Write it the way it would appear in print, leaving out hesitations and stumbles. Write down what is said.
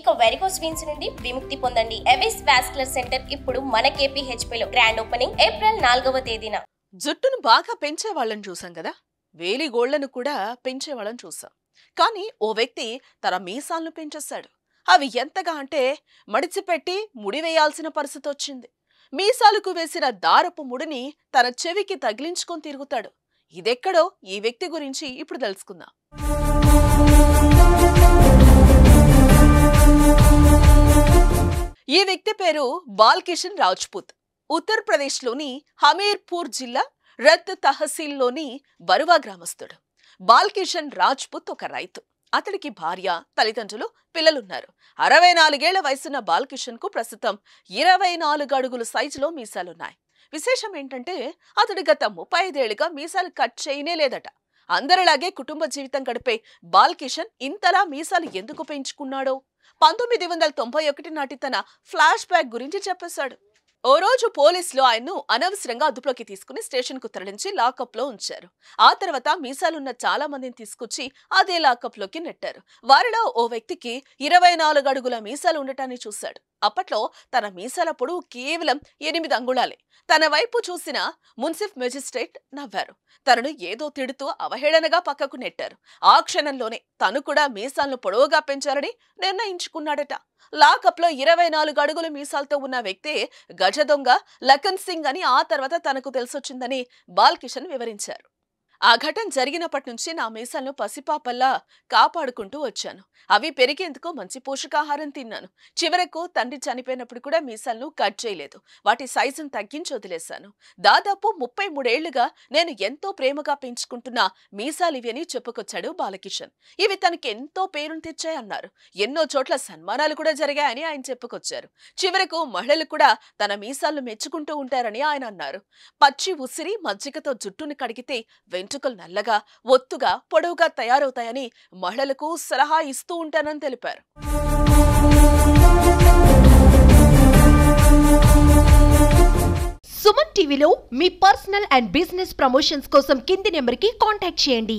ఇక varicose veins నుండి విముక్తి పొందండి. ఎవిస్ వాస్కులర్ సెంటర్ ఇప్పుడు మన KPHP లో గ్రాండ్ ఓపెనింగ్ ఏప్రిల్ 4వ తేదీన. జుట్టును బాగా పెంచే వాళ్ళని చూసాం కదా, వేలిగోళ్లను కూడా పెంచే వాళ్ళని చూసాం. కానీ ఓ వ్యక్తి తన మీసాలను పెంచేశాడు. అవి ఎంతగా అంటే మడిచిపెట్టి ముడివేయాల్సిన పరిస్థితి వచ్చింది. మీసాలకు వేసిన దారపు ముడిని తన చెవికి తగిలించుకొని తిరుగుతాడు. ఇదెక్కడో ఈ వ్యక్తి గురించి ఇప్పుడు తెలుసుకుందాం. ఈ వ్యక్తి పేరు బాల్కిషన్ రాజ్పుత్. ఉత్తరప్రదేశ్లోని హమీర్పూర్ జిల్లా రత్ తహసీల్లోని బరువా గ్రామస్తుడు. బాల్కిషన్ రాజ్పుత్ ఒక రైతు. అతడికి భార్య, తల్లిదండ్రులు, పిల్లలున్నారు. 64 ఏళ్ల వయసున్న బాల్కిషన్ కు ప్రస్తుతం 24 అడుగుల సైజులో మీసాలున్నాయి. విశేషం ఏంటంటే అతడు గత 35 ఏళ్లుగా మీసాలు కట్ చేయనే లేదట. అందరిలాగే కుటుంబ జీవితం గడిపే బాల్కిషన్ ఇంతలా మీసాలు ఎందుకు పెంచుకున్నాడో 1991 నాటి తన ఫ్లాష్ బ్యాక్ గురించి చెప్పేశాడు. ఓ రోజు పోలీసులు ఆయన్ను అనవసరంగా అదుపులోకి తీసుకుని స్టేషన్ కు తరలించి లాకప్ లో ఉంచారు. ఆ తర్వాత మీసాలున్న చాలా మందిని తీసుకొచ్చి అదే లాకప్ లోకి నెట్టారు. వారిలో ఓ వ్యక్తికి 24 అడుగుల మీసాలు ఉండటాన్ని చూశాడు. అప్పట్లో తన మీసాల పొడవు కేవలం 8 అంగుళాలే. తన వైపు చూసిన మున్సిఫ్ మెజిస్ట్రేట్ నవ్వారు. తనను ఏదో తిడుతూ అవహేళనగా పక్కకు నెట్టారు. ఆ క్షణంలోనే తను కూడా మీసాలను పొడవుగా పెంచాలని నిర్ణయించుకున్నాడట. లాకప్ లో 24 అడుగుల మీసాలతో ఉన్న వ్యక్తే గజ దొంగ లఖన్ సింగ్ అని ఆ తర్వాత తనకు తెలిసొచ్చిందని బాల్కిషన్ వివరించారు. ఆ ఘటన జరిగినప్పటి నుంచి నా మీసాలను పసిపాపల్లా కాపాడుకుంటూ వచ్చాను. అవి పెరిగేందుకు మంచి పోషకాహారం తిన్నాను. చివరకు తండ్రి చనిపోయినప్పుడు కూడా మీసాలను కట్ చేయలేదు. వాటి సైజును తగ్గించి వదిలేశాను. దాదాపు 33 ఏళ్లుగా నేను ఎంతో ప్రేమగా పెంచుకుంటున్న మీసాలివి అని చెప్పుకొచ్చాడు బాలకిషన్. ఇవి తనకి ఎంతో పేరును తెచ్చాయన్నారు. ఎన్నో చోట్ల సన్మానాలు కూడా జరిగాయని ఆయన చెప్పుకొచ్చారు. చివరకు మహిళలు కూడా తన మీసాలను మెచ్చుకుంటూ ఉంటారని ఆయన అన్నారు. పచ్చి ఉసిరి మజ్జిగతో జుట్టును కడిగితే వెంట్రుకలు నల్లగా, ఒత్తుగా, పొడవుగా తయారవుతాయని మహిళలకు సలహా ఇస్తూ ఉంటానని తెలిపారు. సుమన్ టీవీలో మీ పర్సనల్ అండ్ బిజినెస్ ప్రమోషన్స్ కోసం కింది నెంబర్కి కాంటాక్ట్ చేయండి.